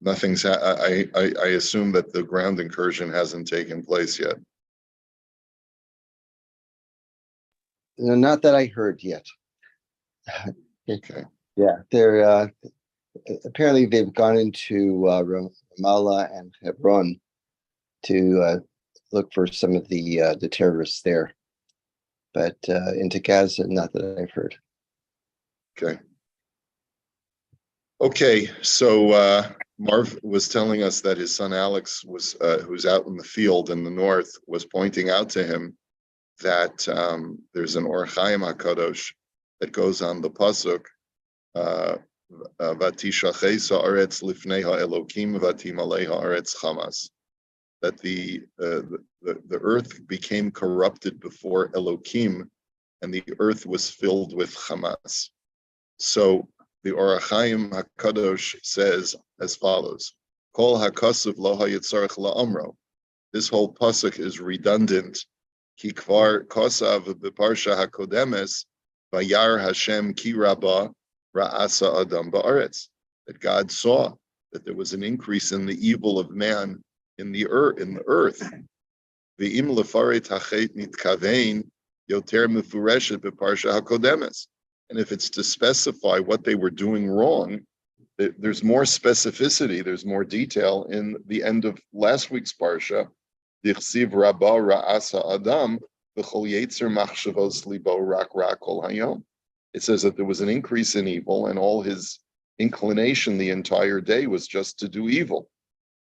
Nothing's. I assume that the ground incursion hasn't taken place yet. No, not that I heard yet. Okay. Yeah, they're apparently they've gone into Ramallah and Hebron to look for some of the terrorists there, but into Gaza, not that I've heard. Okay. Okay, so Marv was telling us that his son Alex was, who's out in the field in the north, was pointing out to him that there's an Or Chaim HaKadosh that goes on the pasuk, "Vatishachei haaretz lifnei ha'elokim vatimalei haaretz chamas," that the earth became corrupted before Elokim, and the earth was filled with Hamas. So the Or Chaim HaKadosh says as follows: Kol hakasuv lo hayitzarech la'amro. This whole pasuk is redundant. Ki kvar kosav b'parsha hakodemes vayar Hashem ki rabba ra'asa adam ba'aretz. That God saw that there was an increase in the evil of man in the earth. V'im lefaret hachet nitkavein yoter mefureshet b'parsha hakodemes. And if it's to specify what they were doing wrong, there's more specificity, there's more detail in the end of last week's parsha. Dichsiv rabba ra'asa adam v'chol yetzer machshavos libo rak kol hayom. It says that there was an increase in evil, and all his inclination the entire day was just to do evil.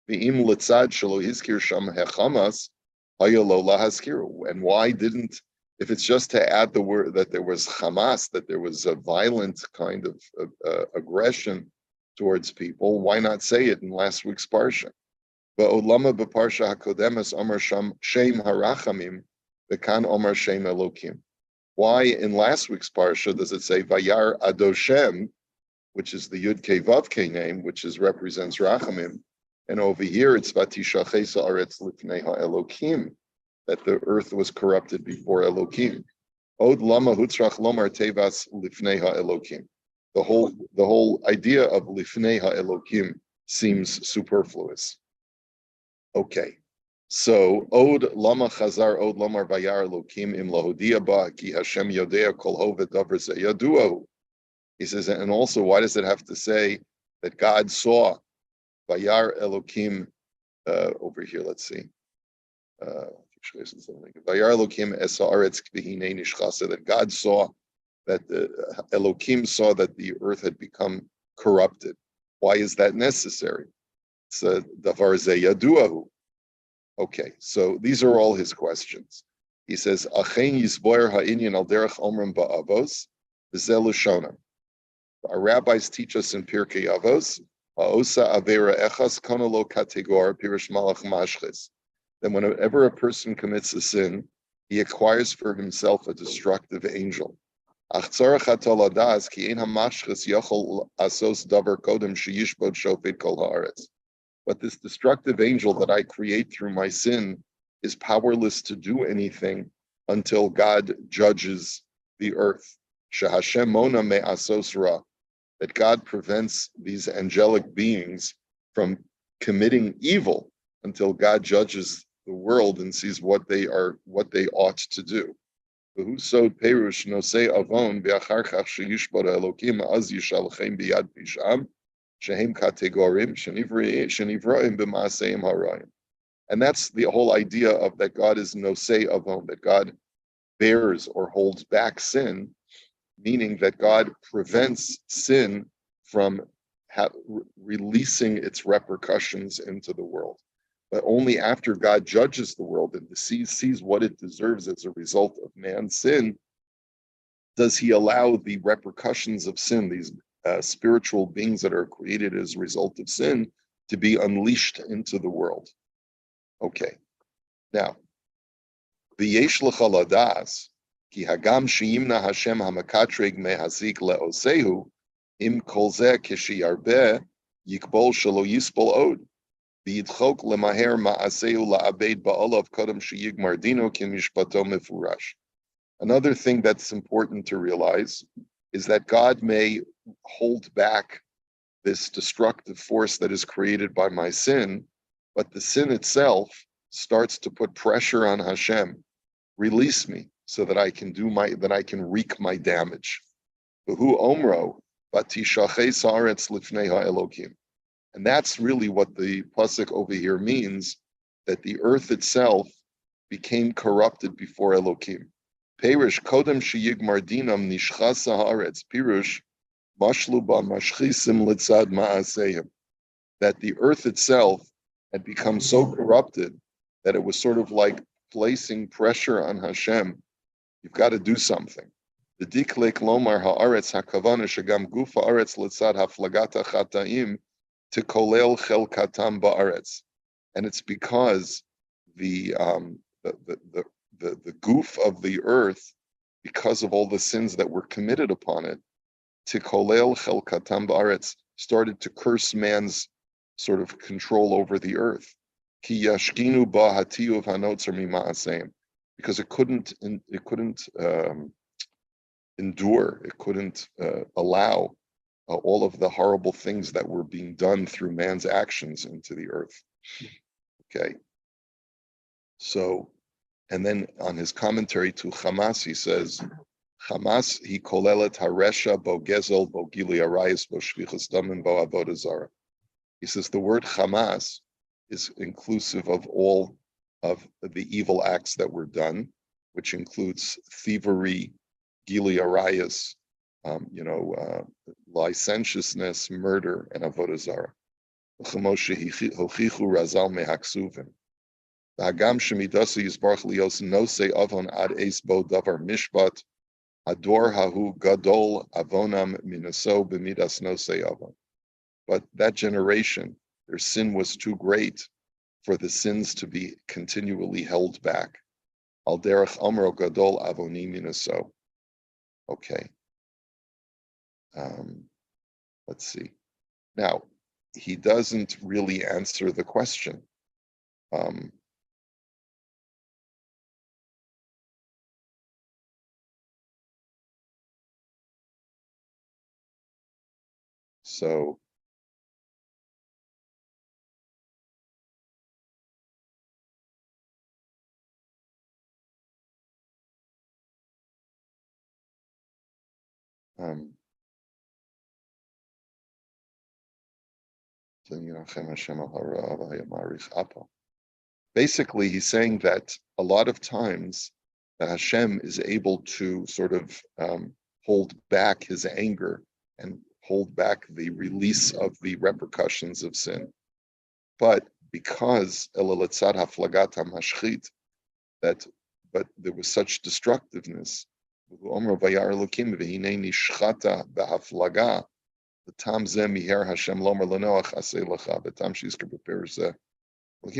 V'im litzad shelo hizkir sham hechamas hayolo lahaskiru. And why didn't? If it's just to add the word that there was Hamas, that there was a violent kind of aggression towards people, why not say it in last week's parsha? Ba'olama b'parsha hakodemes amar shem harachamim v'kan amar shem elokim. Why in last week's parsha does it say Vayar Adoshem, which is the Yud Kei Vav Kei name, which represents Rachamim, and over here it's Vatishachei haaretz lifnei ha'elokim, that the earth was corrupted before Elokim. Od lama hutzrach lomar tevas lifnei ha'elokim. The whole idea of lifnei ha'elokim seems superfluous. Okay, so od lama chazar od lomar vayar elokim im lahodia ba ki Hashem yodea kol hovet davar zeyaduahu. He says, and also, why does it have to say that God saw vayar elokim over here? Let's see. That God saw that Elokim saw that the earth had become corrupted. Why is that necessary? It's a davar zeyaduahu. Okay, so these are all his questions. He says, "Achen yisboyer ha'inyan al derech omrim ba'avos v'zeh l'shonam." Our rabbis teach us in Pirkei Avos, "Ha'osa avera echas kana lo kategor pirush malach mashches." Then whenever a person commits a sin, he acquires for himself a destructive angel. But this destructive angel that I create through my sin is powerless to do anything until God judges the earth. That God prevents these angelic beings from committing evil until God judges the world and sees what they ought to do. So and that's the whole idea of that God is nosei avon, that God bears or holds back sin, meaning that God prevents sin from releasing its repercussions into the world. But only after God judges the world and sees what it deserves as a result of man's sin, does he allow the repercussions of sin, these spiritual beings that are created as a result of sin, to be unleashed into the world. Okay, now, v'yesh lecha ladas, ki hagam sheyimna Hashem hamakatreg mehazik leosehu, im kol zeh kishiyarbeh yikbol shelo yispol od. Another thing that's important to realize is that God may hold back this destructive force that is created by my sin, but the sin itself starts to put pressure on Hashem. Release me so that I can wreak my damage. V'hu omro v'tishaches haaretz lifnei ha'elokim. And that's really what the pasuk over here means, that the earth itself became corrupted before Elokim. Perish kodem sheyigmar dinam nishchasa haaretz. Pirush mashlu ba mashchisim litzad ma'aseim. That the earth itself had become so corrupted that it was sort of like placing pressure on Hashem. You've got to do something. The diklek lomar haaretz hakavana shagam gufa haaretz litzad haflagata chataim to kolel chelkatam ba'aretz. And it's because the goof of the earth, because of all the sins that were committed upon it, to kolel chelkatam ba'aretz, started to curse man's sort of control over the earth. Ki yashkinu ba hatiyuv hanotzer mima'aseim, because it couldn't endure, it couldn't allow all of the horrible things that were being done through man's actions into the earth. Okay. So, and then on his commentary to Hamas, he says, Hamas he kolelet haresha bo gezel bo gili arayis bo shvichas damin bo avodah zara. He says the word Hamas is inclusive of all of the evil acts that were done, which includes thievery, gili arayis, licentiousness, murder, and avodah zarah. Hochichu razal mehaksuvim. Hagam shemidasa yisbarach lios nosei avon ad eis bo davar mishpat. Ador hahu gadol avonam minaso b'midas nosei avon. But that generation, their sin was too great for the sins to be continually held back. Al derech amro gadol avoni minaso. Okay. Let's see. Now, he doesn't really answer the question. So, basically, he's saying that a lot of times that Hashem is able to sort of hold back his anger and hold back the release of the repercussions of sin. But because that, but there was such destructiveness. Tam ze miher Hashem lomer lenoach aseh lecha betam shizker beperush ze. He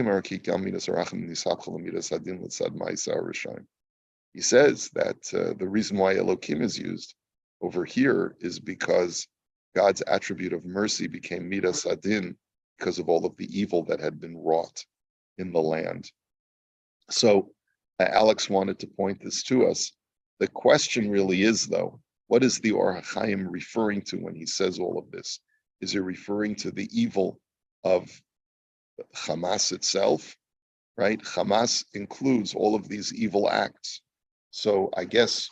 says that the reason why Elokim is used over here is because God's attribute of mercy became midas adin because of all of the evil that had been wrought in the land. So Alex wanted to point this to us. The question really is, though, what is the Or HaChaim referring to when he says all of this? Is he referring to the evil of Hamas itself, right? Hamas includes all of these evil acts. So I guess,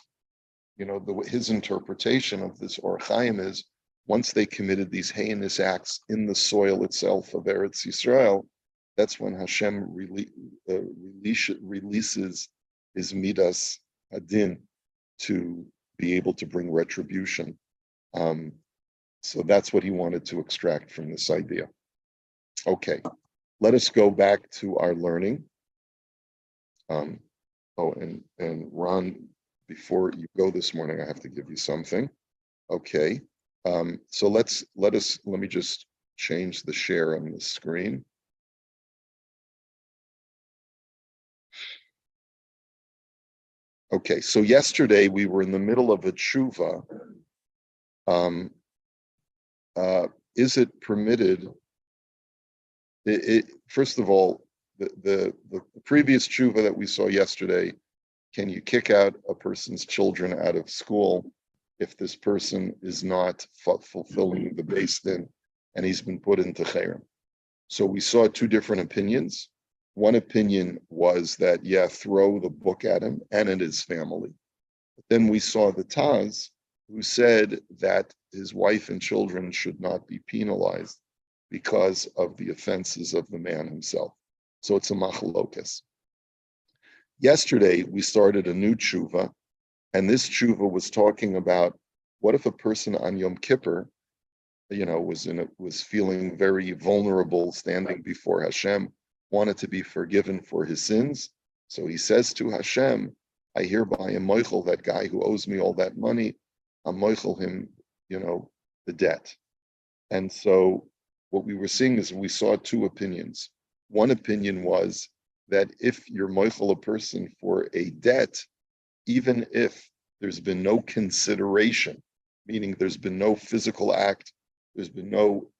his interpretation of this Or HaChaim is, once they committed these heinous acts in the soil itself of Eretz Yisrael, that's when Hashem releases his midas adin to be able to bring retribution. So that's what he wanted to extract from this idea. Okay, let us go back to our learning. And Ron, before you go this morning, I have to give you something. Okay, so let me just change the share on the screen. Okay, so yesterday we were in the middle of a tshuva. Is it permitted? First of all, the previous tshuva that we saw yesterday, can you kick out a person's children out of school if this person is not fulfilling the base din? and he's been put into cherem. So we saw two different opinions. One opinion was that, yeah, throw the book at him and at his family. But then we saw the Taz, who said that his wife and children should not be penalized because of the offenses of the man himself. So it's a machlokas. Yesterday, we started a new tshuva, and this tshuva was talking about what if a person on Yom Kippur, was feeling very vulnerable, standing before Hashem, wanted to be forgiven for his sins. So he says to Hashem, I hereby am moichel that guy who owes me all that money. I'm moichel him, the debt. And so what we were seeing is we saw two opinions. One opinion was that if you're moichel a person for a debt, even if there's been no consideration, meaning there's been no physical act, there's been no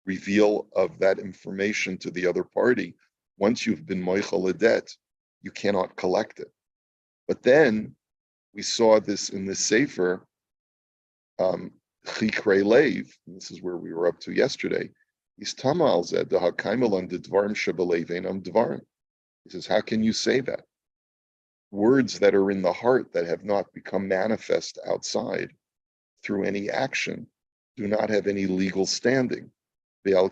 reveal of that information to the other party, once you've been moichel a debt, you cannot collect it. But then we saw this in the Sefer, Chikrei Leiv, this is where we were up to yesterday. He says, how can you say that? Words that are in the heart that have not become manifest outside through any action do not have any legal standing. So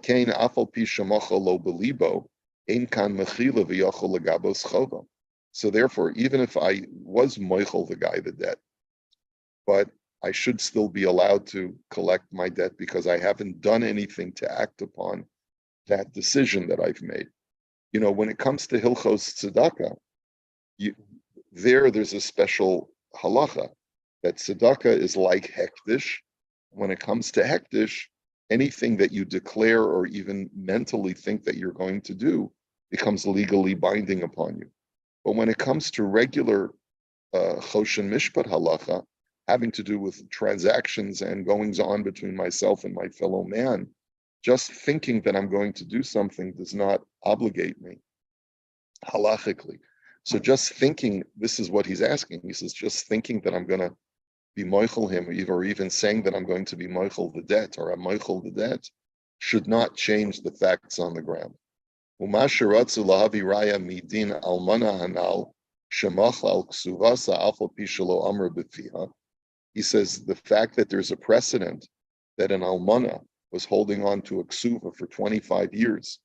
therefore, even if I was moichel the guy the debt, but I should still be allowed to collect my debt because I haven't done anything to act upon that decision that I've made. When it comes to Hilchos tzedakah, there's a special halacha that tzedakah is like hektish. When it comes to hektish, anything that you declare or even mentally think that you're going to do becomes legally binding upon you. But when it comes to regular Choshen Mishpat halacha, having to do with transactions and goings on between myself and my fellow man, just thinking that I'm going to do something does not obligate me halachically. So just thinking, this is what he's asking. He says, just thinking that I'm going to be moichel him, or even saying that I'm going to be moichel the debt, or I'm moichel the debt, should not change the facts on the ground. He says the fact that there's a precedent that an almana was holding on to a ksuva for 25 years,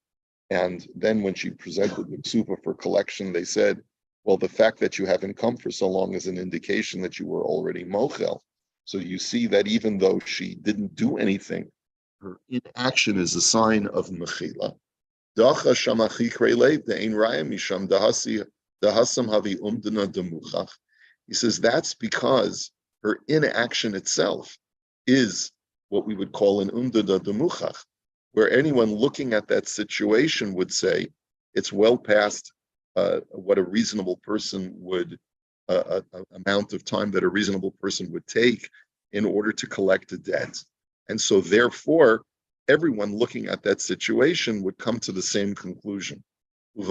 and then when she presented the ksuva for collection, they said, well, the fact that you haven't come for so long is an indication that you were already mochel. So you see that even though she didn't do anything, her inaction is a sign of mechila. He says that's because her inaction itself is what we would call an umdana demuchach, where anyone looking at that situation would say it's well past what a reasonable person would, amount of time that a reasonable person would take in order to collect a debt. And so therefore, everyone looking at that situation would come to the same conclusion. He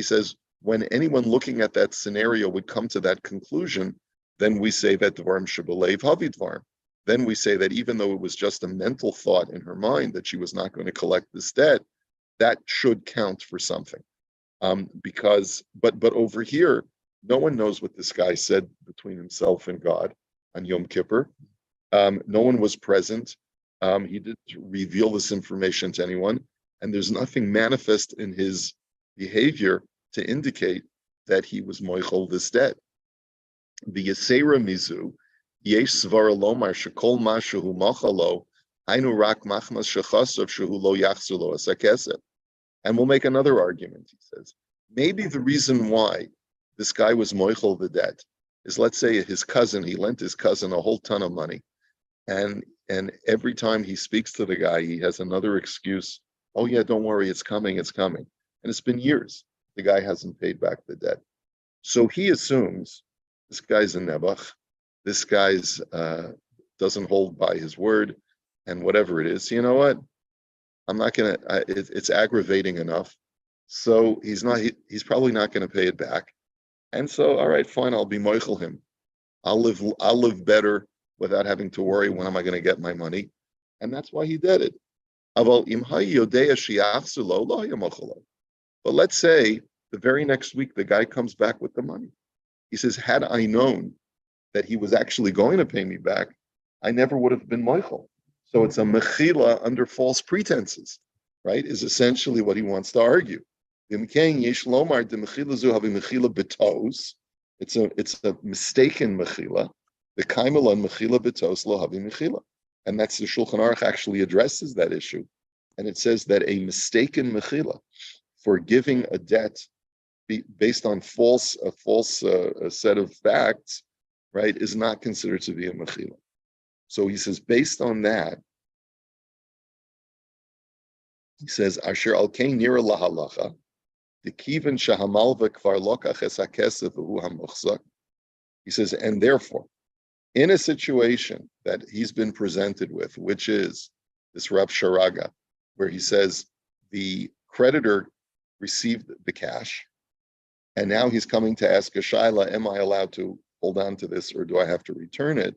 says, when anyone looking at that scenario would come to that conclusion, then we say that dvarim shebelev havi dvarim. Then we say that even though it was just a mental thought in her mind that she was not going to collect this debt, that should count for something. But over here, no one knows what this guy said between himself and God on Yom Kippur. No one was present. He didn't reveal this information to anyone, and there's nothing manifest in his behavior to indicate that he was moichel this debt. The Yisera Mizu, Yesh Svara Lomar Shekol Mashu Machalo, Ainu Rak Machmas Shechasav Shehu Lo Yachzulo Asakesef. And we'll make another argument, he says. Maybe the reason why this guy was moichel the debt is, let's say his cousin, he lent his cousin a whole ton of money. And every time he speaks to the guy, he has another excuse. Oh yeah, don't worry, it's coming, it's coming. And it's been years. The guy hasn't paid back the debt. So he assumes this guy's a nebuch. This guy's doesn't hold by his word, and whatever it is, you know what? I'm not gonna. It's aggravating enough. So he's probably not going to pay it back. And so, all right, fine, I'll be moichel him. I'll live better without having to worry when am I going to get my money. And that's why he did it. But let's say the very next week the guy comes back with the money. He says, had I known that he was actually going to pay me back, I never would have been moichel. So it's a mechila under false pretenses, right? Is essentially what he wants to argue. It's a mistaken mechila. The kaimelon mechila betos lo havi mechila, and that's the Shulchan Aruch actually addresses that issue, and it says that a mistaken mechila for giving a debt based on a false set of facts, right, is not considered to be a mechila. So he says, based on that, he says, Asher al kain nira lahalacha, the kivan shahamalva kvar lokach es hakesef v'hu hamuchzak. He says, and therefore, in a situation that he's been presented with, which is this Rav Sharaga, where he says the creditor received the cash, and now he's coming to ask a shaila, am I allowed to hold on to this or do I have to return it?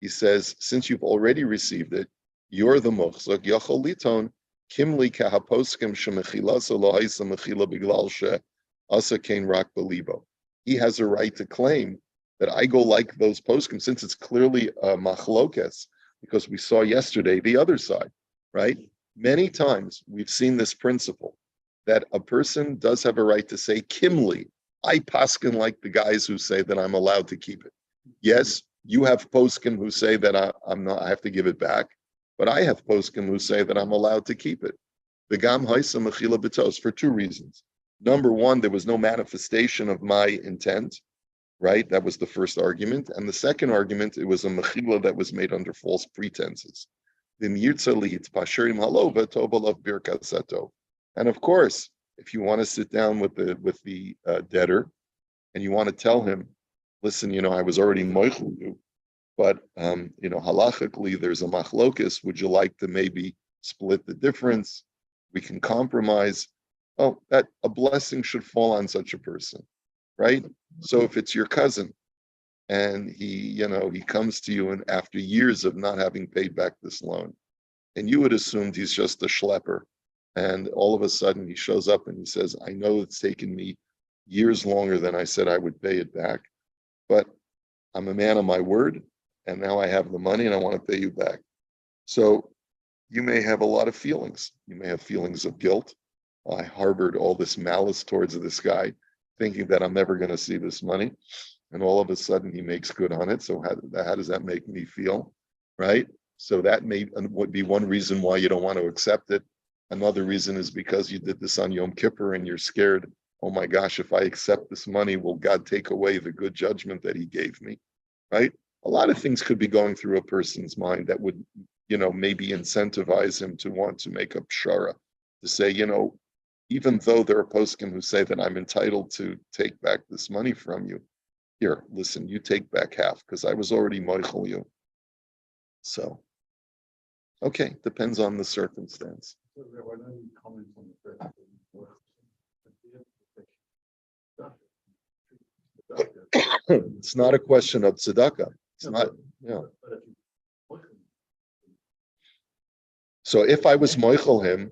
He says, since you've already received it, you're the muchzak, yachol liton, kimli kahaposkim shemechilasa lo haisa mechila biglal she asa kain rak belibo. He has a right to claim that I go like those poskim, since it's clearly a machlokes, because we saw yesterday the other side, right? Many times we've seen this principle that a person does have a right to say, kimli, I paskin like the guys who say that I'm allowed to keep it. Yes, you have poskim who say that I'm not, I have to give it back, but I have poskim who say that I'm allowed to keep it. V'gam haisa mechila b'tos, for two reasons. Number one, there was no manifestation of my intent, right? That was the first argument. And the second argument, it was a mechila that was made under false pretenses. And of course, if you want to sit down with the debtor and you want to tell him, listen, I was already moichel you, but halachically there's a machlokus. Would you like to maybe split the difference? We can compromise. Oh, that a blessing should fall on such a person, right? So if it's your cousin and he comes to you and after years of not having paid back this loan, and you would assume he's just a schlepper, and all of a sudden he shows up and he says, I know it's taken me years longer than I said I would pay it back, but I'm a man of my word, and now I have the money and I want to pay you back. So you may have a lot of feelings. You may have feelings of guilt. I harbored all this malice towards this guy, thinking that I'm never going to see this money. And all of a sudden he makes good on it. So how does that make me feel, right? So that would be one reason why you don't want to accept it. Another reason is because you did this on Yom Kippur and you're scared, oh my gosh, if I accept this money, will God take away the good judgment that he gave me, right? A lot of things could be going through a person's mind that would, maybe incentivize him to want to make a pshara, to say, even though there are poskim who say that I'm entitled to take back this money from you, here, listen, you take back half because I was already moichel you. So, okay, depends on the circumstance. So there were no comments on the first It's not a question of tzedakah. It's not, yeah. So if I was moichel him,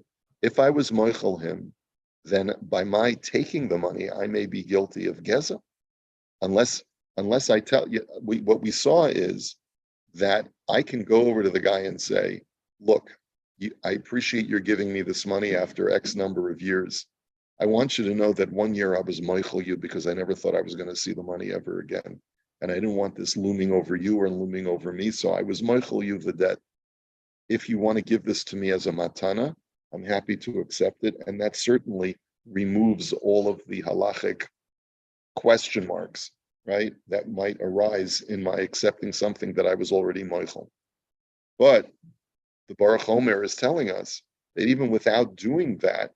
then by my taking the money, I may be guilty of geza, unless I tell you. What we saw is that I can go over to the guy and say, look, I appreciate you're giving me this money after X number of years. I want you to know that 1 year I was moichel you because I never thought I was going to see the money ever again. And I didn't want this looming over you or looming over me. So I was moichel you the debt. If you want to give this to me as a matana, I'm happy to accept it. And that certainly removes all of the halachic question marks, right, that might arise in my accepting something that I was already moichel. But the Baruch Omer is telling us that even without doing that,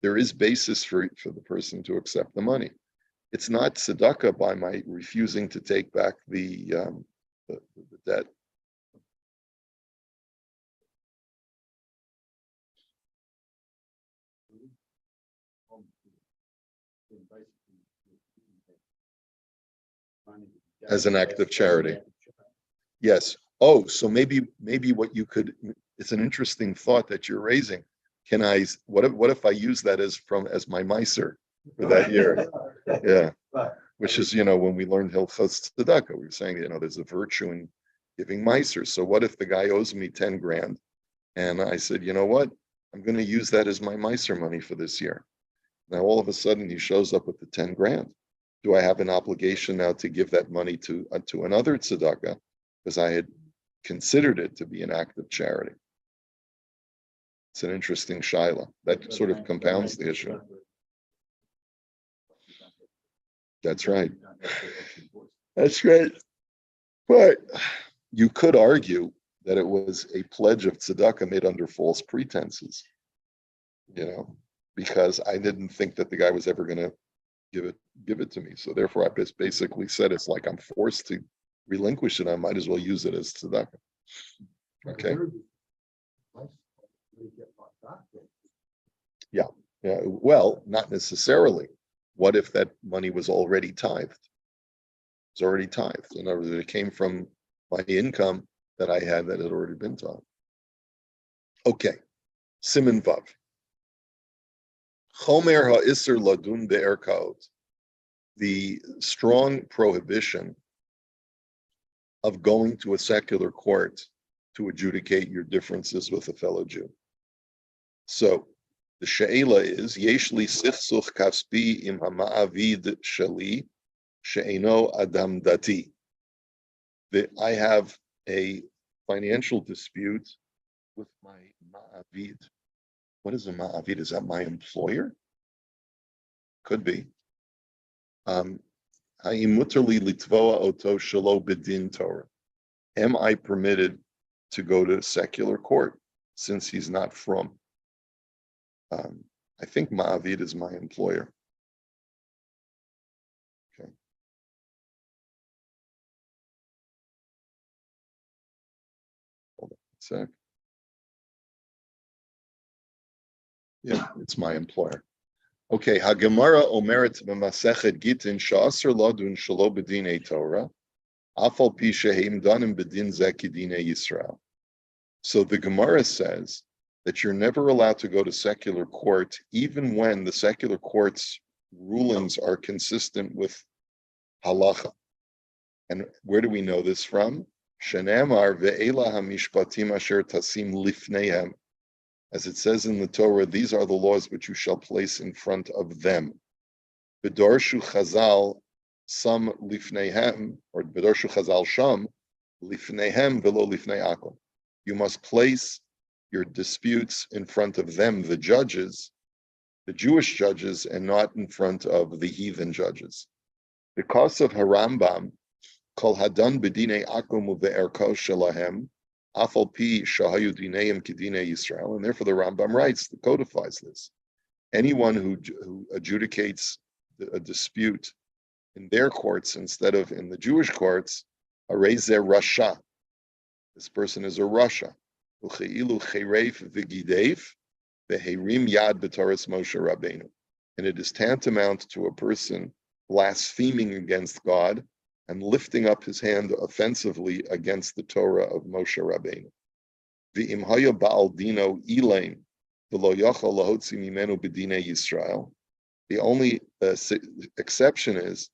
there is basis for the person to accept the money. It's not tzedakah by my refusing to take back the debt. as an act of charity. Yes. Oh, so maybe what you could, it's an interesting thought that you're raising. Can I, what if I use that as my miser for that year? Yeah. Which is, when we learned Hilchos tzedakah, we were saying, there's a virtue in giving miser. So what if the guy owes me 10 grand? And I said, you know what? I'm going to use that as my miser money for this year. Now, all of a sudden, he shows up with the 10 grand. Do I have an obligation now to give that money to another tzedakah? Because I had considered it to be an act of charity. It's an interesting shaila. That sort of compounds the issue. That's right. That's right. But you could argue that it was a pledge of tzedakah made under false pretenses, because I didn't think that the guy was ever going to give it to me. So therefore, I just basically said it's like I'm forced to relinquish it. I might as well use it as tzedakah. Okay. Yeah. Well, not necessarily. What if that money was already tithed? It's already tithed. In other words, it came from my income that I had that had already been tithed. Okay. Siman Vav. Chomer ha'isr ladun be'erkaot. The strong prohibition of going to a secular court to adjudicate your differences with a fellow Jew. So the she'ela is yeshli sichsuch kaspi im hama'avid shali she'eno adam dati. That I have a financial dispute with my ma'avid. What is a ma'avid? Is that my employer? Could be. Ha'imutterli litvoa oto shelo bedin Torah. Am I permitted to go to secular court since he's not from? I think ma'avid is my employer. Okay. Hold on a sec. Yeah, it's my employer. Okay, Hagemara omeret b'masechet gitin sha'aser ladun shelo b'dinei Torah, afal pi sheheim danim b'din zeh kidinei Yisrael. So the Gemara says that you're never allowed to go to secular court, even when the secular court's rulings are consistent with halacha. And where do we know this from? Shenamar ve'ela hamishpatim asher tasim lifneihem. As it says in the Torah, these are the laws which you shall place in front of them. B'dorshu chazal sam lifneihem, or b'dorshu chazal sham lifneihem velo lifnei akom. You must place your disputes in front of them, the judges, the Jewish judges, and not in front of the heathen judges. Because of Harambam, kol hadan b'dinei akum u've'erkos shelahem, afal pi shahayu dineim kidinei Yisrael, and therefore the Rambam writes, codifies this. Anyone who adjudicates a dispute in their courts instead of in the Jewish courts, arezer rasha. This person is a rasha. And it is tantamount to a person blaspheming against God and lifting up his hand offensively against the Torah of Moshe Rabbeinu. The only exception is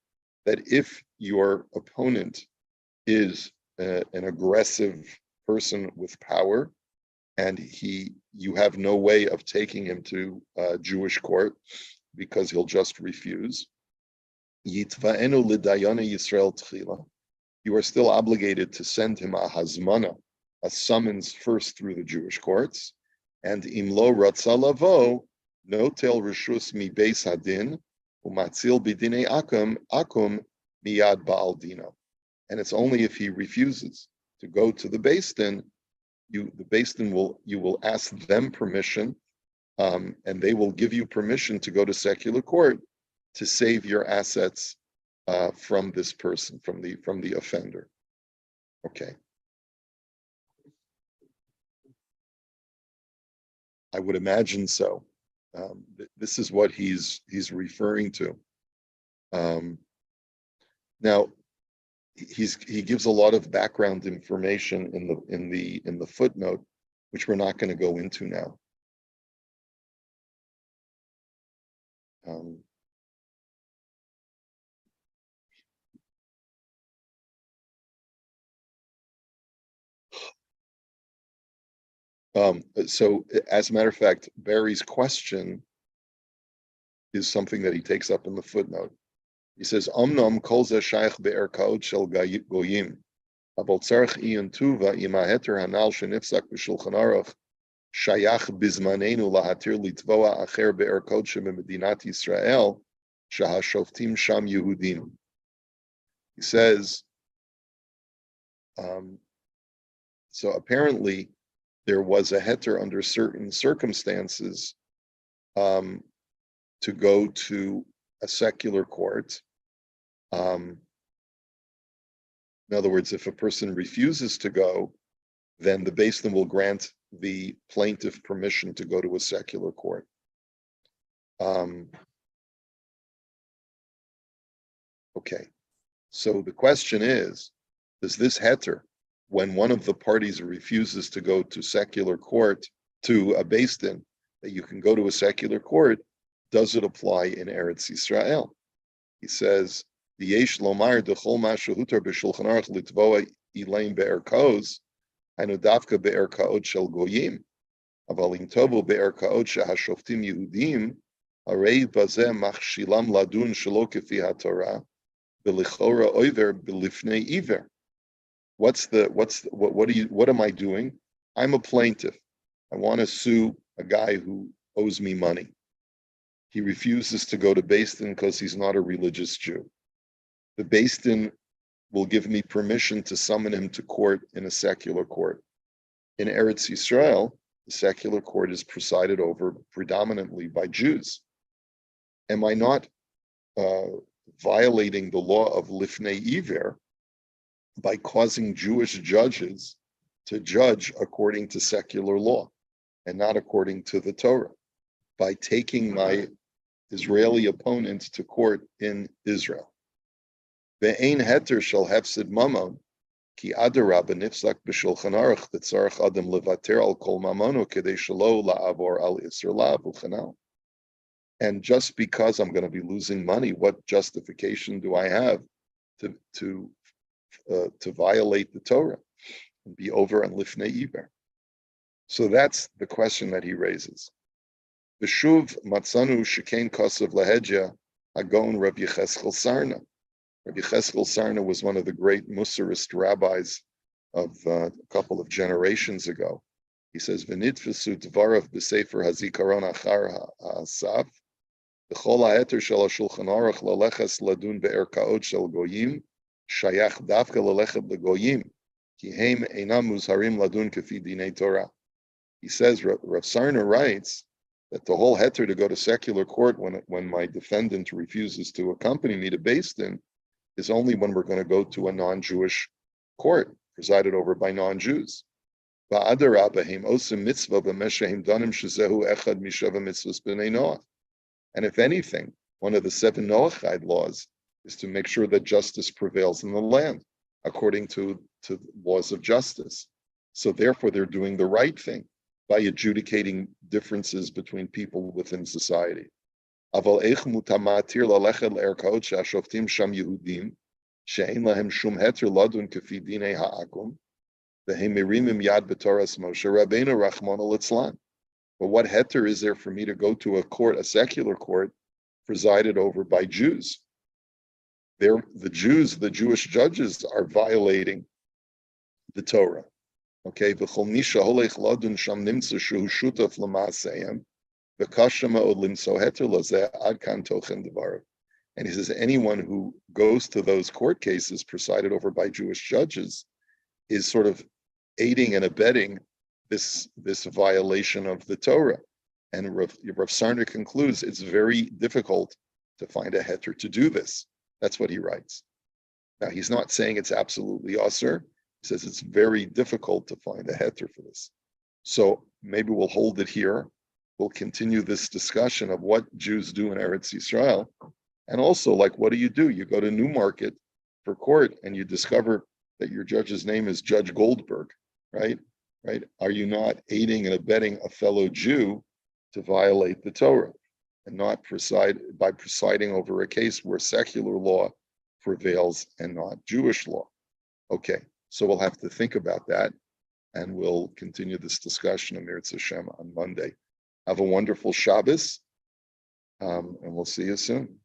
that if your opponent is an aggressive person with power, and you have no way of taking him to Jewish court because he'll just refuse. Yitva'enu l'dayana Yisrael tchila. You are still obligated to send him a hazmana, a summons first through the Jewish courts, and imlo ratza lavo notel rishus mi beis hadin umatzil b'dinei akum miyad ba'al dino. And it's only if he refuses to go to the Beis Din, you will ask them permission, and they will give you permission to go to secular court to save your assets from this person, from the offender. Okay. I would imagine so. This is what he's referring to. Now, he gives a lot of background information in the footnote, which we're not going to go into now. So as a matter of fact, Barry's question is something that he takes up in the footnote. He says, Omnom kol ze shaykh be'erkaot shel goyim. Abol tzarech iyon tuva ima heter hanal shenifzak b'shulchan aruch shayach bizmanenu lahatir litvoa acher be'erkaot shemedinat Yisrael shahashoftim sham Yehudim. He says, so apparently there was a heter under certain circumstances to go to a secular court. In other words, if a person refuses to go, then the Beis Din will grant the plaintiff permission to go to a secular court. Okay, so the question is, does this heter, when one of the parties refuses to go to secular court, to a Beis Din, that you can go to a secular court, does it apply in Eretz Yisrael? He says, "V'yesh lomar dechol ma shehutar b'shulchan aruch litvoa ilaim be'erkos, hainu davka be'erkaot shel goyim, aval im tovu be'erkaot shehashoftim Yehudim, harei bazeh machshilam ladun shelo kefi haTorah, b'lichora oiver b'lifnei iver." What am I doing? I'm a plaintiff. I want to sue a guy who owes me money. He refuses to go to Beis Din because he's not a religious Jew. The Beis Din will give me permission to summon him to court in a secular court. In Eretz Yisrael, the secular court is presided over predominantly by Jews. Am I not violating the law of Lifnei Iver by causing Jewish judges to judge according to secular law and not according to the Torah, by taking my Israeli opponent to court in Israel? Ve'ein heter shel hefsid mamon, ki adarabba nifzak b'shulchan aruch tetzarech adam levater al kol mamono kedei shelo la'avor al isur la'avu chanal. And just because I'm going to be losing money, what justification do I have to violate the Torah and be over on Lifnei Iber? So that's the question that he raises. B'shuv matzanu shekain kosav lahedja hagon Rabbi Yecheskel Sarna. Rabbi Yecheskel Sarna was one of the great Musarist rabbis of a couple of generations ago. He says, "V'nitfisu dvarav b'sefer hazikaron achar ha'asaf v'chol ha'eter shel hashulchan aruch laleches ladun be'erkaot shel goyim shayach davka lalechet legoyim ki heim einam muzharim ladun kefi dinei Torah." He says, Rav Sarna writes that the whole heter to go to secular court when my defendant refuses to accompany me to Beis Din is only when we're going to go to a non-Jewish court presided over by non-Jews. And if anything, one of the 7 Noachide laws is to make sure that justice prevails in the land according to laws of justice. So therefore, they're doing the right thing by adjudicating differences between people within society. Aval eich mutamatir lalechet le'erkaot she'ashoftim sham Yehudim she'ein lahem shum heter ladun kefi dinei ha'akum v'hem merimim yad b'toras Moshe Rabbeinu Rachmana litzlan. But what heter is there for me to go to a court, a secular court, presided over by Jews? The Jewish judges are violating the Torah. Okay, v'chol misha holech ladun sham nimtza shehu shutaf l'ma'aseyem. And he says anyone who goes to those court cases presided over by Jewish judges is sort of aiding and abetting this violation of the Torah. And Rav Sarna concludes it's very difficult to find a heter to do this. That's what he writes. Now, he's not saying it's absolutely asur. He says it's very difficult to find a heter for this. So maybe we'll hold it here. We'll continue this discussion of what Jews do in Eretz Yisrael. And also, like, what do? You go to Newmarket for court and you discover that your judge's name is Judge Goldberg, right? Right? Are you not aiding and abetting a fellow Jew to violate the Torah and not presiding over a case where secular law prevails and not Jewish law? Okay, so we'll have to think about that, and we'll continue this discussion in Mirz Hashem on Monday. Have a wonderful Shabbos, and we'll see you soon.